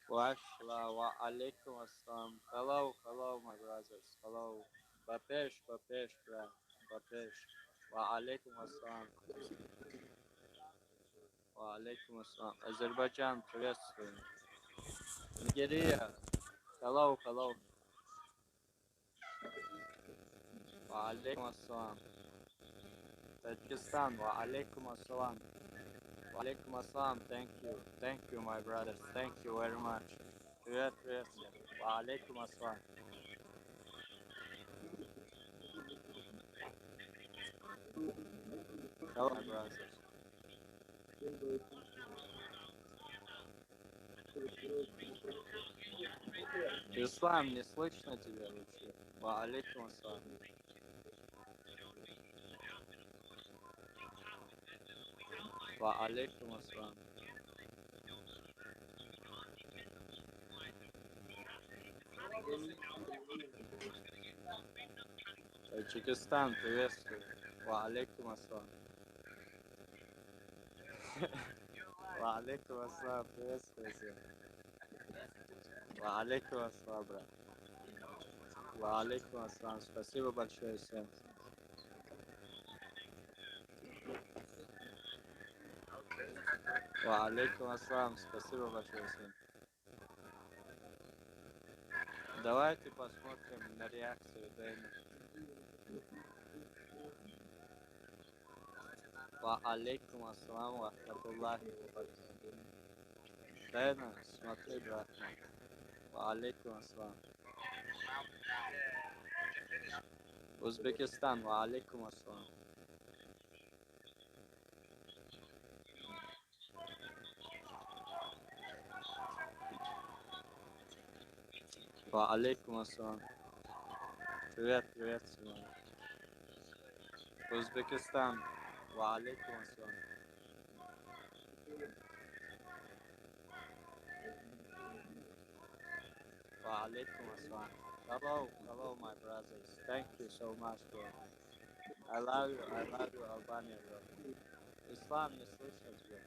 Wa alaikum assalam. Hello, hello, my brothers. Hello. Bapesh, брат. Bapesh. Wa alaikum assalam. Wa alaikum assalam. Азербайджан, приветствую. Нигерия. Hello, hello. Wa alaikum assalam. Таджикистан. Wa alaikum assalam. Wa alaikum assalam. Thank you. Thank you, my brothers. Thank you very much. Привет, привет всем. Wa alaikum assalam. Hello, my brothers. Ислам, не слышно тебя вообще. Ва алейкум ассалам. Ва алейкум ассалам. Таджикистан, приветствую. Ва алейкум ассалам. Ва алейкум ассалам, приветствую всех. Ва алейкум ассалам, брат. Ва алейкум ассалам, спасибо большое всем. Ва алейкум ассалам, спасибо большое всем. Давайте посмотрим на реакцию Дэна. Ва алейкум ассалам, ва рахматуллахи ва баракатуху. Дэна, смотри, брат. Ва алейкум ассалам. Узбекистан, ва алейкум ассалам. Ва алейкум ассалам. Привет, привет всем. Узбекистан, ва алейкум ассалам. Wa alaikum assalam. Hello, hello, my brothers. Thank you so much, bro. I love you, Albania, bro. Ислам, не слышно тебя.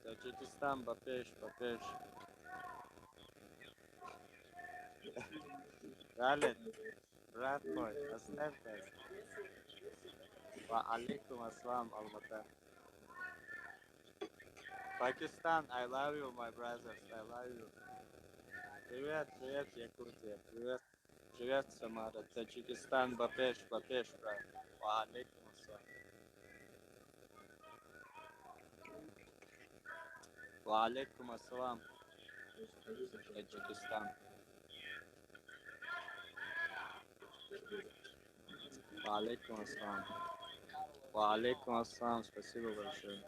Таджикистан, Бапеш. Галит, брат мой, оставь нас. Ва алейкум ассалам, Алмата. Пакистан, I love you, my brothers. I love you. Привет, привет, Якутия. Привет, Самара. Таджикистан, Бапеш, брат. Ва алейкум ассалам. Ва алейкум ассалам. Таджикистан. Ва алейкум ассалам. Ва алейкум ассалам. Спасибо большое.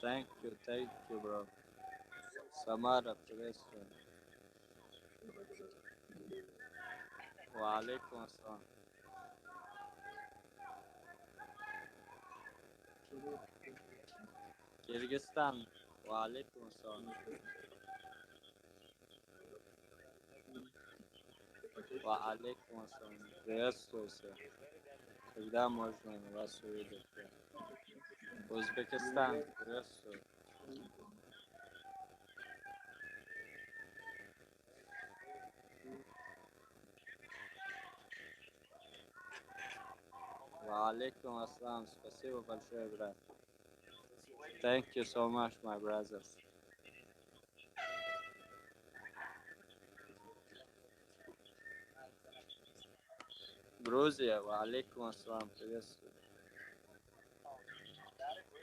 Thank you, bro. Самара, приветствую. Ва алейкум ассалам. Киргизстан. Ва алейкум ассалам. Ва алейкум ассалам. Приветствую всех. Когда можно вас увидеть? Узбекистан, приветствую. Ва алейкум ассалам. Спасибо большое, брат. Thank you so much, my brothers. Грузия, ва алейкум ассалам. Приветствую.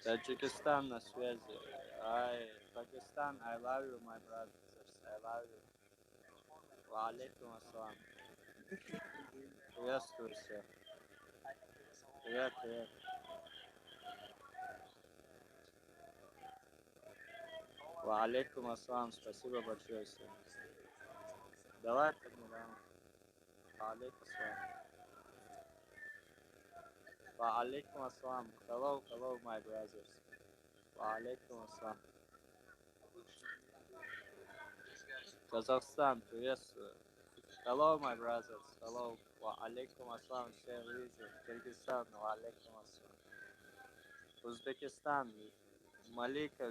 Таджикистан на связи. Пакистан, I love you, my brothers. I love you. Ва алейкум ассалам. Приветствую всех. Привет, привет. Ва алейкум ассалам. Спасибо большое всем. Давай поднимем. Ва алейкум ассалам. Ва алейкум ассалам. Hello, my brothers. Ва алейкум ассалам. Казахстан, приветствую. Hello, my brothers. Hello. Ва алейкум ассалам. Всем вижу. Киргизстан, ва алейкум ассалам. Узбекистан, Малика,